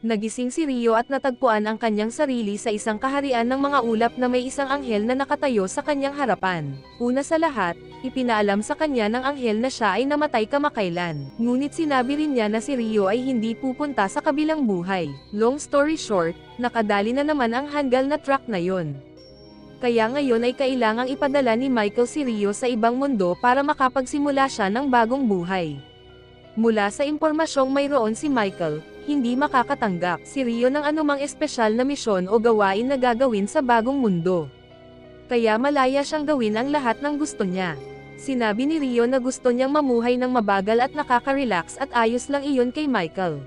Nagising si Rio at natagpuan ang kanyang sarili sa isang kaharian ng mga ulap na may isang anghel na nakatayo sa kanyang harapan. Una sa lahat, ipinaalam sa kanya ng anghel na siya ay namatay kamakailan. Ngunit sinabi rin niya na si Rio ay hindi pupunta sa kabilang buhay. Long story short, nakadali na naman ang hanggal na truck na yon. Kaya ngayon ay kailangang ipadala ni Michael si Rio sa ibang mundo para makapagsimula siya ng bagong buhay. Mula sa impormasyong mayroon si Michael, hindi makakatanggap si Rio ng anumang espesyal na misyon o gawain na gagawin sa bagong mundo. Kaya malaya siyang gawin ang lahat ng gusto niya. Sinabi ni Rio na gusto niyang mamuhay ng mabagal at nakaka-relax at ayos lang iyon kay Michael.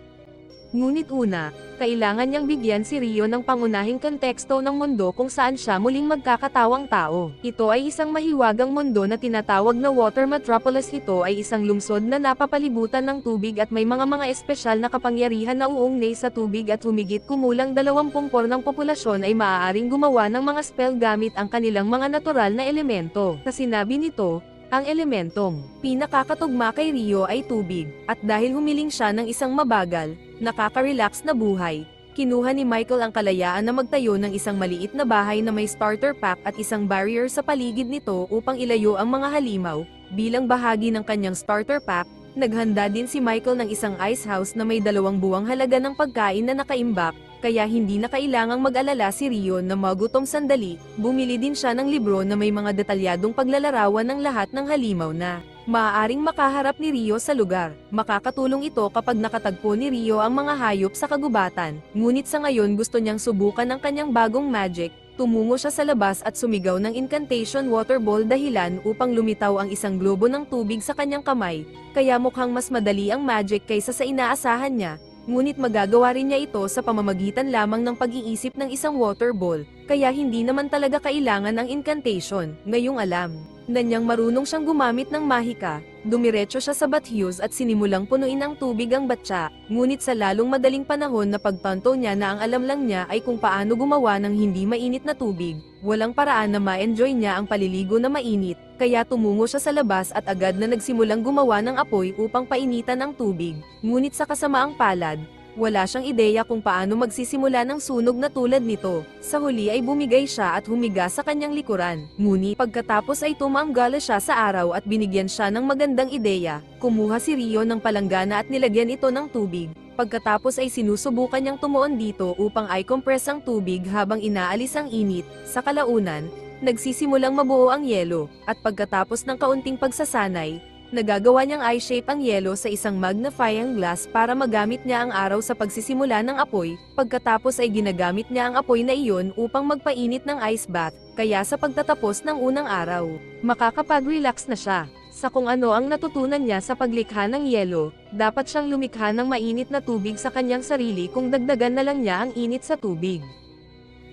Ngunit una, kailangan niyang bigyan si Rio ng pangunahing konteksto ng mundo kung saan siya muling magkakatawang tao. Ito ay isang mahiwagang mundo na tinatawag na Water Metropolis. Ito ay isang lungsod na napapalibutan ng tubig at may mga espesyal na kapangyarihan na uugnay sa tubig at humigit kumulang 20% ng populasyon ay maaaring gumawa ng mga spell gamit ang kanilang mga natural na elemento. Sa sinabi nito, ang elementong pinakakatugma kay Rio ay tubig, at dahil humiling siya ng isang mabagal, nakaka-relax na buhay, kinuha ni Michael ang kalayaan na magtayo ng isang maliit na bahay na may starter pack at isang barrier sa paligid nito upang ilayo ang mga halimaw. Bilang bahagi ng kanyang starter pack, naghanda din si Michael ng isang ice house na may 2 buwang halaga ng pagkain na nakaimbak, kaya hindi na kailangang mag-alala si Rio na magutom sandali. Bumili din siya ng libro na may mga detalyadong paglalarawan ng lahat ng halimaw na maaaring makaharap ni Rio sa lugar. Makakatulong ito kapag nakatagpo ni Rio ang mga hayop sa kagubatan. Ngunit sa ngayon gusto niyang subukan ang kanyang bagong magic. Tumungo siya sa labas at sumigaw ng incantation water ball dahilan upang lumitaw ang isang globo ng tubig sa kanyang kamay, kaya mukhang mas madali ang magic kaysa sa inaasahan niya. Ngunit magagawa rin niya ito sa pamamagitan lamang ng pag-iisip ng isang water ball, kaya hindi naman talaga kailangan ng incantation. Ngayong alam na niyang marunong siyang gumamit ng mahika, dumiretso siya sa bathhouse at sinimulang punuin ang tubig ang batya. Ngunit sa lalong madaling panahon na pagtanto niya na ang alam lang niya ay kung paano gumawa ng hindi mainit na tubig, walang paraan na ma-enjoy niya ang paliligo na mainit, kaya tumungo siya sa labas at agad na nagsimulang gumawa ng apoy upang painitan ang tubig. Ngunit sa kasamaang palad, wala siyang ideya kung paano magsisimula ng sunog na tulad nito. Sa huli ay bumigay siya at humiga sa kanyang likuran. Ngunit pagkatapos ay tumanggala siya sa araw at binigyan siya ng magandang ideya. Kumuha si Rio ng palanggana at nilagyan ito ng tubig. Pagkatapos ay sinusubukan niyang tumuon dito upang i-compress ang tubig habang inaalis ang init. Sa kalaunan, nagsisimulang mabuo ang yelo, at pagkatapos ng kaunting pagsasanay, nagagawa niyang i-shape ang yelo sa isang magnifying glass para magamit niya ang araw sa pagsisimula ng apoy. Pagkatapos ay ginagamit niya ang apoy na iyon upang magpainit ng ice bath, kaya sa pagtatapos ng unang araw, makakapag-relax na siya. Sa kung ano ang natutunan niya sa paglikha ng yelo, dapat siyang lumikha ng mainit na tubig sa kanyang sarili kung dagdagan na lang niya ang init sa tubig.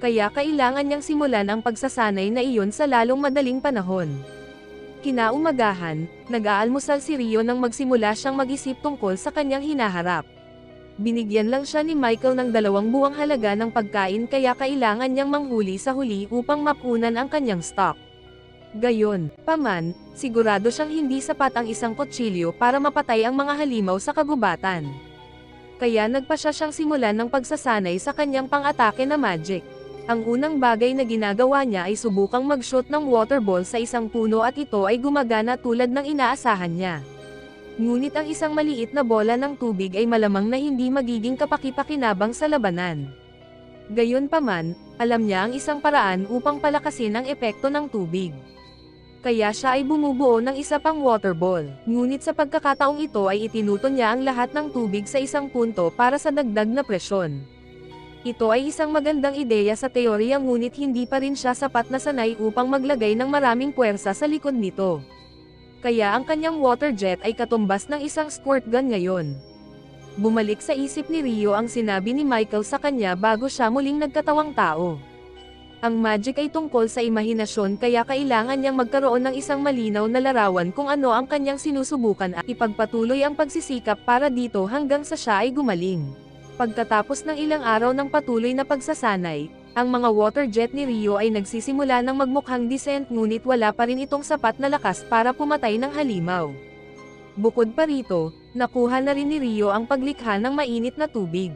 Kaya kailangan niyang simulan ang pagsasanay na iyon sa lalong madaling panahon. Kinaumagahan, nag-aalmusal si Rio nang magsimula siyang mag-isip tungkol sa kanyang hinaharap. Binigyan lang siya ni Michael ng 2 buwang halaga ng pagkain kaya kailangan niyang manghuli sa huli upang mapunan ang kanyang stock. Gayon paman, sigurado siyang hindi sapat ang isang kutsilyo para mapatay ang mga halimaw sa kagubatan. Kaya nagpasya siyang simulan ng pagsasanay sa kanyang pang-atake na magic. Ang unang bagay na ginagawa niya ay subukang mag-shoot ng water ball sa isang puno at ito ay gumagana tulad ng inaasahan niya. Ngunit ang isang maliit na bola ng tubig ay malamang na hindi magiging kapaki-pakinabang sa labanan. Gayunpaman, alam niya ang isang paraan upang palakasin ang epekto ng tubig. Kaya siya ay bumubuo ng isa pang water ball. Ngunit sa pagkakataong ito ay itinuton niya ang lahat ng tubig sa isang punto para sa dagdag na presyon. Ito ay isang magandang ideya sa teorya ngunit hindi pa rin siya sapat na sanay upang maglagay ng maraming puwersa sa likod nito. Kaya ang kanyang water jet ay katumbas ng isang squirt gun ngayon. Bumalik sa isip ni Rio ang sinabi ni Michael sa kanya bago siya muling nagkatawang tao. Ang magic ay tungkol sa imahinasyon kaya kailangan niyang magkaroon ng isang malinaw na larawan kung ano ang kanyang sinusubukan at ipagpatuloy ang pagsisikap para dito hanggang sa siya ay gumaling. Pagkatapos ng ilang araw ng patuloy na pagsasanay, ang mga water jet ni Rio ay nagsisimula ng magmukhang decent ngunit wala pa rin itong sapat na lakas para pumatay ng halimaw. Bukod pa rito, nakuha na rin ni Rio ang paglikha ng mainit na tubig.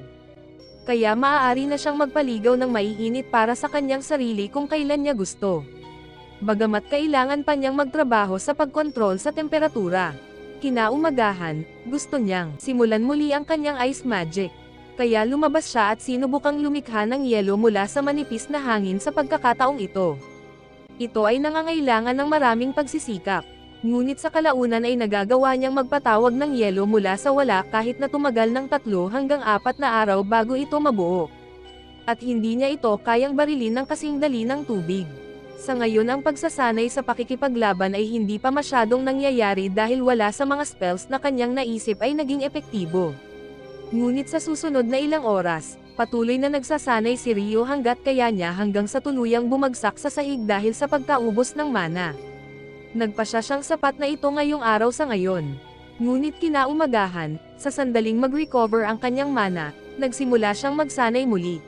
Kaya maaari na siyang magpaligaw ng maiinit para sa kanyang sarili kung kailan niya gusto. Bagamat kailangan pa niyang magtrabaho sa pagkontrol sa temperatura. Kinaumagahan, gusto niyang simulan muli ang kanyang ice magic. Kaya lumabas siya at sinubukang lumikha ng yelo mula sa manipis na hangin sa pagkakataong ito. Ito ay nangangailangan ng maraming pagsisikap. Ngunit sa kalaunan ay nagagawa niyang magpatawag ng yelo mula sa wala kahit na tumagal ng 3 hanggang 4 na araw bago ito mabuo. At hindi niya ito kayang barilin ng kasing dali ng tubig. Sa ngayon ang pagsasanay sa pakikipaglaban ay hindi pa masyadong nangyayari dahil wala sa mga spells na kanyang naisip ay naging epektibo. Ngunit sa susunod na ilang oras, patuloy na nagsasanay si Rio hanggat kaya niya hanggang sa tuluyang bumagsak sa sahig dahil sa pagkaubos ng mana. Nagpasya siyang sapat na ito ngayong araw sa ngayon. Ngunit kinaumagahan, sa sandaling mag-recover ang kanyang mana, nagsimula siyang magsanay muli.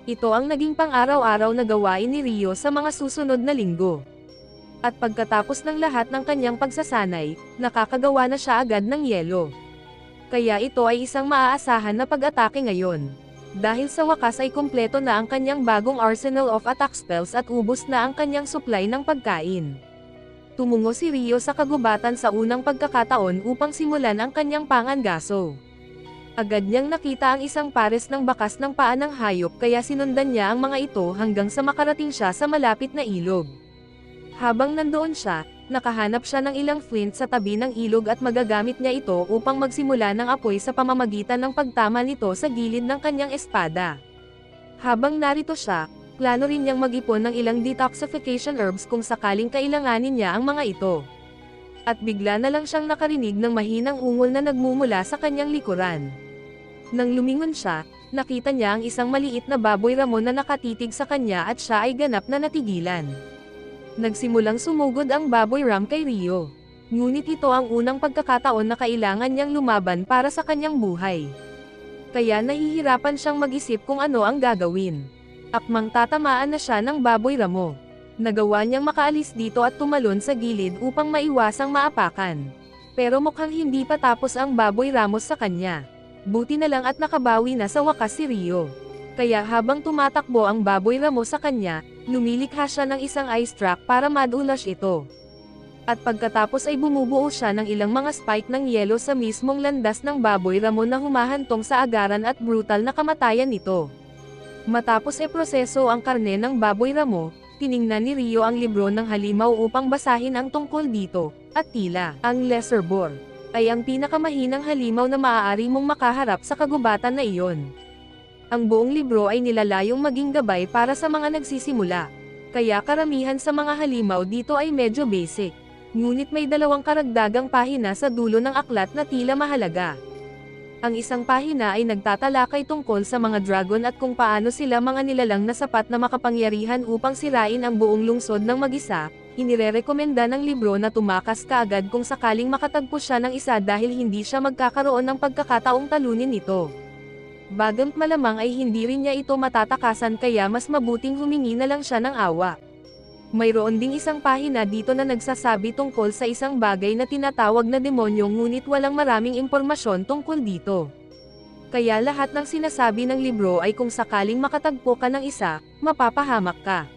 Ito ang naging pang-araw-araw na gawain ni Rio sa mga susunod na linggo. At pagkatapos ng lahat ng kanyang pagsasanay, nakakagawa na siya agad ng yelo. Kaya ito ay isang maaasahan na pag-atake ngayon. Dahil sa wakas ay kumpleto na ang kanyang bagong arsenal of attack spells at ubos na ang kanyang supply ng pagkain. Tumungo si Rio sa kagubatan sa unang pagkakataon upang simulan ang kanyang pangangaso. Agad niyang nakita ang isang pares ng bakas ng paa ng hayop kaya sinundan niya ang mga ito hanggang sa makarating siya sa malapit na ilog. Habang nandoon siya, nakahanap siya ng ilang flint sa tabi ng ilog at magagamit niya ito upang magsimula ng apoy sa pamamagitan ng pagtama nito sa gilid ng kanyang espada. Habang narito siya, plano rin niyang mag-ipon ng ilang detoxification herbs kung sakaling kailanganin niya ang mga ito. At bigla na lang siyang nakarinig ng mahinang ungol na nagmumula sa kanyang likuran. Nang lumingon siya, nakita niya ang isang maliit na baboy ramon na nakatitig sa kanya at siya ay ganap na natigilan. Nagsimulang sumugod ang baboy ram kay Rio. Ngunit ito ang unang pagkakataon na kailangan niyang lumaban para sa kanyang buhay. Kaya nahihirapan siyang mag-isip kung ano ang gagawin. Akmang tatamaan na siya ng baboy ramo. Nagawa niyang makaalis dito at tumalon sa gilid upang maiwasang maapakan. Pero mukhang hindi pa tapos ang baboy ramos sa kanya. Buti na lang at nakabawi na sa wakas si Rio. Kaya habang tumatakbo ang baboy ramo sa kanya, lumilikha siya ng isang ice track para madulas ito. At pagkatapos ay bumubuo siya ng ilang mga spike ng yelo sa mismong landas ng baboy ramo na humahantong sa agaran at brutal na kamatayan nito. Matapos proseso ang karne ng baboy ramo, tiningnan ni Rio ang libro ng halimaw upang basahin ang tungkol dito, at tila, ang lesser boar, ay ang pinakamahinang halimaw na maaari mong makaharap sa kagubatan na iyon. Ang buong libro ay nilalayong maging gabay para sa mga nagsisimula, kaya karamihan sa mga halimaw dito ay medyo basic. Ngunit may 2 karagdagang pahina sa dulo ng aklat na tila mahalaga. Ang isang pahina ay nagtatalakay tungkol sa mga dragon at kung paano sila mga nilalang na sapat na makapangyarihan upang sirain ang buong lungsod ng mag-isa. Inirerekomenda ng libro na tumakas kaagad kung sakaling makatagpo siya ng isa dahil hindi siya magkakaroon ng pagkakataong talunin ito. Bagamat malamang ay hindi rin niya ito matatakasan kaya mas mabuting humingi na lang siya ng awa. Mayroon ding isang pahina dito na nagsasabi tungkol sa isang bagay na tinatawag na demonyo ngunit walang maraming impormasyon tungkol dito. Kaya lahat ng sinasabi ng libro ay kung sakaling makatagpo ka ng isa, mapapahamak ka.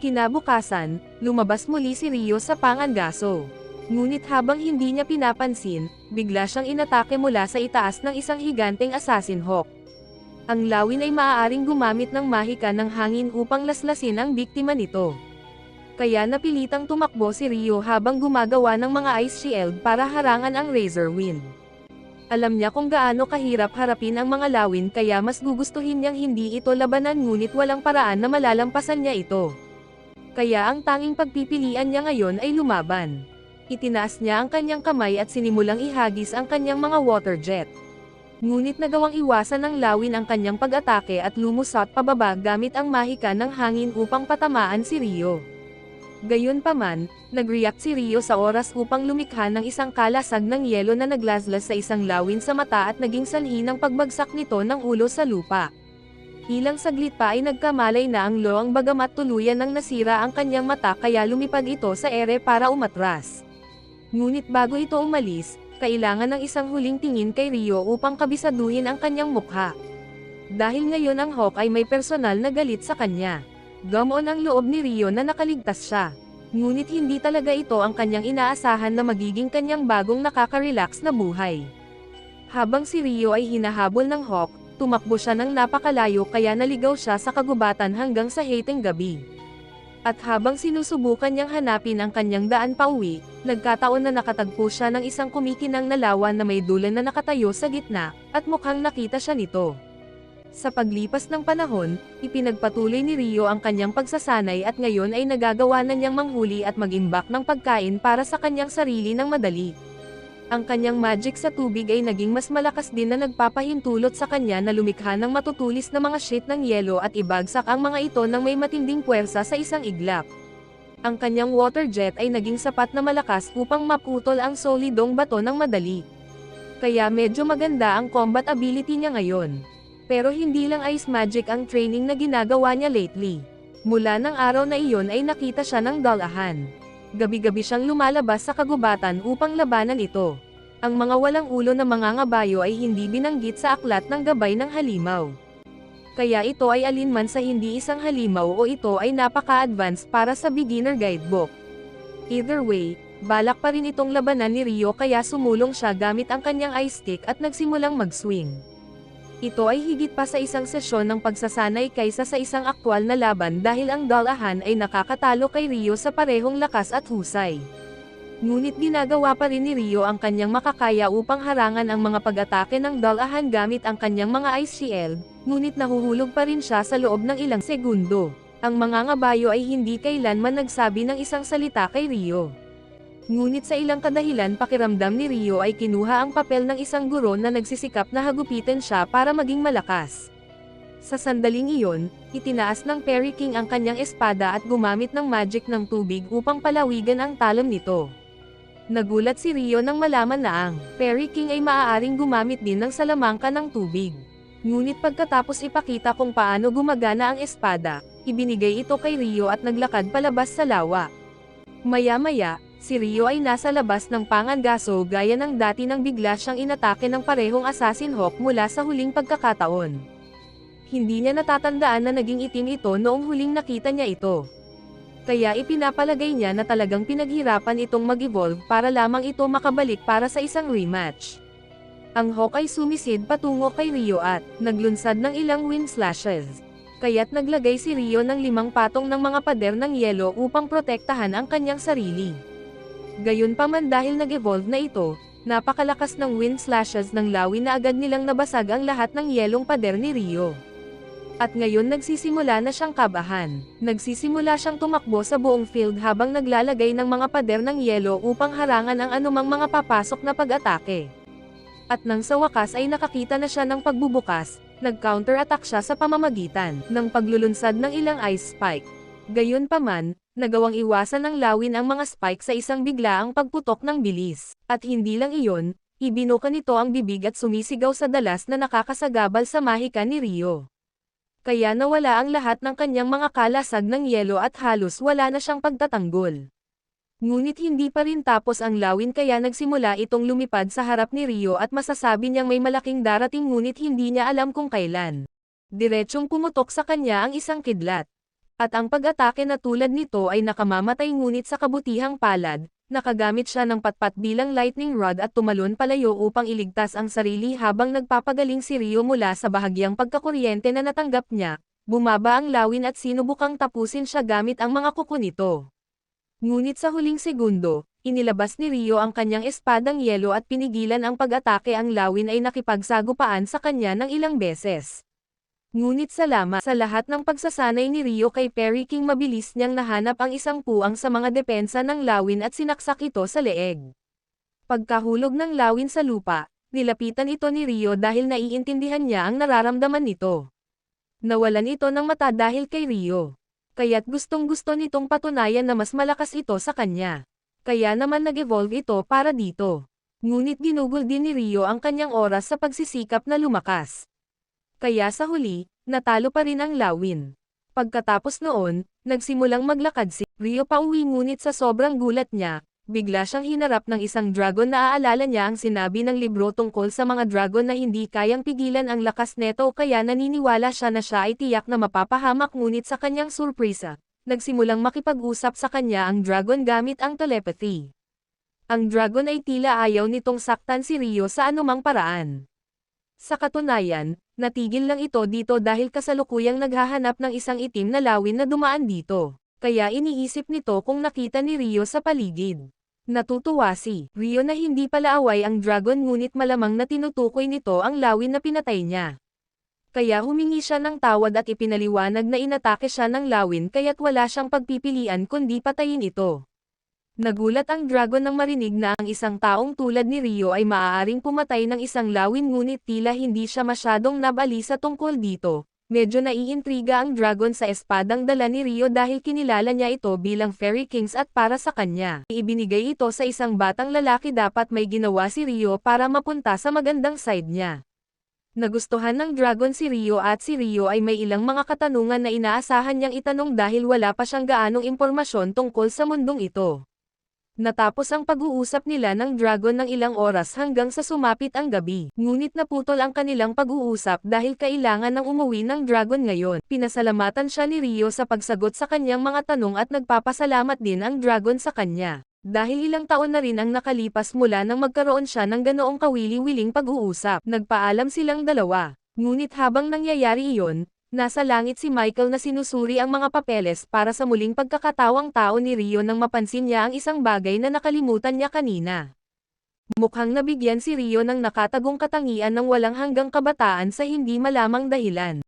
Kinabukasan, lumabas muli si Rio sa pangangaso. Ngunit habang hindi niya pinapansin, bigla siyang inatake mula sa itaas ng isang higanteng assassin hawk. Ang lawin ay maaaring gumamit ng mahika ng hangin upang laslasin ang biktima nito. Kaya napilitang tumakbo si Rio habang gumagawa ng mga ice shield para harangan ang Razor Wind. Alam niya kung gaano kahirap harapin ang mga lawin kaya mas gugustuhin niyang hindi ito labanan ngunit walang paraan na malalampasan niya ito. Kaya ang tanging pagpipilian niya ngayon ay lumaban. Itinaas niya ang kanyang kamay at sinimulang ihagis ang kanyang mga water jet. Ngunit nagawang iwasan ng lawin ang kanyang pag-atake at lumusot pababa gamit ang mahika ng hangin upang patamaan si Rio. Gayunpaman, nag-react si Rio sa oras upang lumikha ng isang kalasag ng yelo na naglaslas sa isang lawin sa mata at naging sanhi ng pagbagsak nito ng ulo sa lupa. Ilang saglit pa ay nagkamalay na ang loang bagamat tuluyan nang nasira ang kanyang mata kaya lumipad ito sa ere para umatras. Ngunit bago ito umalis, kailangan ng isang huling tingin kay Rio upang kabisaduhin ang kanyang mukha. Dahil ngayon ang Hawk ay may personal na galit sa kanya. Gumaon ang loob ni Rio na nakaligtas siya. Ngunit hindi talaga ito ang kanyang inaasahan na magiging kanyang bagong nakaka-relax na buhay. Habang si Rio ay hinahabol ng Hawk, tumakbo siya ng napakalayo kaya naligaw siya sa kagubatan hanggang sa hating gabi. At habang sinusubukan niyang hanapin ang kanyang daan pauwi, nagkataon na nakatagpo siya ng isang kumikinang na lawan na may dulan na nakatayo sa gitna, at mukhang nakita siya nito. Sa paglipas ng panahon, ipinagpatuloy ni Rio ang kanyang pagsasanay at ngayon ay nagagawa na niyang manghuli at mag-imbak ng pagkain para sa kanyang sarili ng madali. Ang kanyang magic sa tubig ay naging mas malakas din na nagpapahintulot sa kanya na lumikha ng matutulis na mga sheet ng yelo at ibagsak ang mga ito ng may matinding puwersa sa isang iglap. Ang kanyang water jet ay naging sapat na malakas upang maputol ang solidong bato ng madali. Kaya medyo maganda ang combat ability niya ngayon. Pero hindi lang ice magic ang training na ginagawa niya lately. Mula ng araw na iyon ay nakita siya ng dalahan. Gabi-gabi siyang lumalabas sa kagubatan upang labanan ito. Ang mga walang ulo na mangangabayo ay hindi binanggit sa aklat ng gabay ng halimaw. Kaya ito ay alinman sa hindi isang halimaw o ito ay napaka-advanced para sa beginner guidebook. Either way, balak pa rin itong labanan ni Rio kaya sumulong siya gamit ang kanyang ice stick at nagsimulang mag-swing. Ito ay higit pa sa isang sesyon ng pagsasanay kaysa sa isang aktwal na laban dahil ang dalahan ay nakakatalo kay Rio sa parehong lakas at husay. Ngunit ginagawa pa rin ni Rio ang kanyang makakaya upang harangan ang mga pag-atake ng dalahan gamit ang kanyang mga ice shield, ngunit nahuhulog pa rin siya sa loob ng ilang segundo. Ang mangangabayo ay hindi kailanman nagsabi ng isang salita kay Rio. Ngunit sa ilang kadahilan pakiramdam ni Rio ay kinuha ang papel ng isang guro na nagsisikap na hagupitin siya para maging malakas. Sa sandaling iyon, itinaas ng Fairy King ang kanyang espada at gumamit ng magic ng tubig upang palawigan ang talon nito. Nagulat si Rio nang malaman na ang Fairy King ay maaaring gumamit din ng salamangka ng tubig. Ngunit pagkatapos ipakita kung paano gumagana ang espada, ibinigay ito kay Rio at naglakad palabas sa lawa. Maya-maya, si Rio ay nasa labas ng pangangaso gaya ng dati nang bigla siyang inatake ng parehong Assassin Hawk mula sa huling pagkakataon. Hindi niya natatandaan na naging itim ito noong huling nakita niya ito. Kaya ipinapalagay niya na talagang pinaghirapan itong mag-evolve para lamang ito makabalik para sa isang rematch. Ang Hawk ay sumisid patungo kay Rio at naglunsad ng ilang wind slashes. Kaya't naglagay si Rio ng 5 patong ng mga pader ng yelo upang protektahan ang kanyang sarili. Gayunpaman dahil nag-evolve na ito, napakalakas ng wind slashes ng lawin na agad nilang nabasag ang lahat ng yelong pader ni Rio. At ngayon nagsisimula na siyang kabahan. Nagsisimula siyang tumakbo sa buong field habang naglalagay ng mga pader ng yelo upang harangan ang anumang mga papasok na pag-atake. At nang sa wakas ay nakakita na siya ng pagbubukas, nag-counter-attack siya sa pamamagitan ng paglulunsad ng ilang ice spike. Gayunpaman, nagawang iwasan ng lawin ang mga spike sa isang biglaang pagputok ng bilis. At hindi lang iyon, ibinuka nito ang bibig at sumisigaw sa dalas na nakakasagabal sa mahika ni Rio. Kaya nawala ang lahat ng kanyang mga kalasag ng yelo at halos wala na siyang pagtatanggol. Ngunit hindi pa rin tapos ang lawin kaya nagsimula itong lumipad sa harap ni Rio at masasabi niyang may malaking darating ngunit hindi niya alam kung kailan. Diretsyong pumutok sa kanya ang isang kidlat. At ang pag-atake na tulad nito ay nakamamatay ngunit sa kabutihang palad, nakagamit siya ng patpat bilang lightning rod at tumalon palayo upang iligtas ang sarili habang nagpapagaling si Rio mula sa bahagyang pagkakuryente na natanggap niya, bumaba ang lawin at sinubukang tapusin siya gamit ang mga kuko nito. Ngunit sa huling segundo, inilabas ni Rio ang kanyang espadang yelo at pinigilan ang pag-atake ang lawin ay nakipagsagupaan sa kanya ng ilang beses. Ngunit salamat sa lahat ng pagsasanay ni Rio kay Fairy King mabilis niyang nahanap ang isang puwang sa mga depensa ng lawin at sinaksak ito sa leeg. Pagkahulog ng lawin sa lupa, nilapitan ito ni Rio dahil naiintindihan niya ang nararamdaman nito. Nawalan ito ng mata dahil kay Rio. Kaya't gustong-gusto nitong patunayan na mas malakas ito sa kanya. Kaya naman nag-evolve ito para dito. Ngunit ginugol din ni Rio ang kanyang oras sa pagsisikap na lumakas. Kaya sa huli, natalo pa rin ang lawin. Pagkatapos noon, nagsimulang maglakad si Rio pauwi ngunit sa sobrang gulat niya, Bigla siyang hinarap ng isang dragon na aalala niya ang sinabi ng libro tungkol sa mga dragon na hindi kayang pigilan ang lakas neto kaya naniniwala siya na siya ay tiyak na mapapahamak ngunit sa kanyang surpresa, nagsimulang makipag-usap sa kanya ang dragon gamit ang telepathy. Ang dragon ay tila ayaw nitong saktan si Rio sa anumang paraan. Sa katunayan, natigil lang ito dito dahil kasalukuyang naghahanap ng isang itim na lawin na dumaan dito. Kaya iniisip nito kung nakita ni Rio sa paligid. Natutuwa si Rio na hindi pala away ang dragon ngunit malamang na tinutukoy nito ang lawin na pinatay niya. Kaya humingi siya ng tawad at ipinaliwanag na inatake siya ng lawin kaya't wala siyang pagpipilian kundi patayin ito. Nagulat ang dragon nang marinig na ang isang taong tulad ni Rio ay maaaring pumatay ng isang lawin ngunit tila hindi siya masyadong nabalisa tungkol dito. Medyo naiintriga ang dragon sa espadang dala ni Rio dahil kinilala niya ito bilang Fairy Kings at para sa kanya. Ibinigay ito sa isang batang lalaki dapat may ginawa si Rio para mapunta sa magandang side niya. Nagustuhan ng dragon si Rio at si Rio ay may ilang mga katanungan na inaasahan niyang itanong dahil wala pa siyang gaanong impormasyon tungkol sa mundong ito. Natapos ang pag-uusap nila ng dragon ng ilang oras hanggang sa sumapit ang gabi. Ngunit naputol ang kanilang pag-uusap dahil kailangan ng umuwi ng dragon ngayon. Pinasalamatan siya ni Rio sa pagsagot sa kanyang mga tanong at nagpapasalamat din ang dragon sa kanya. Dahil ilang taon na rin ang nakalipas mula nang magkaroon siya ng ganoong kawili-wiling pag-uusap. Nagpaalam silang dalawa. Ngunit habang nangyayari iyon, nasa langit si Michael na sinusuri ang mga papeles para sa muling pagkakatawang tao ni Rio nang mapansin niya ang isang bagay na nakalimutan niya kanina. Mukhang nabigyan si Rio ng nakatagong katangian ng walang hanggang kabataan sa hindi malamang dahilan.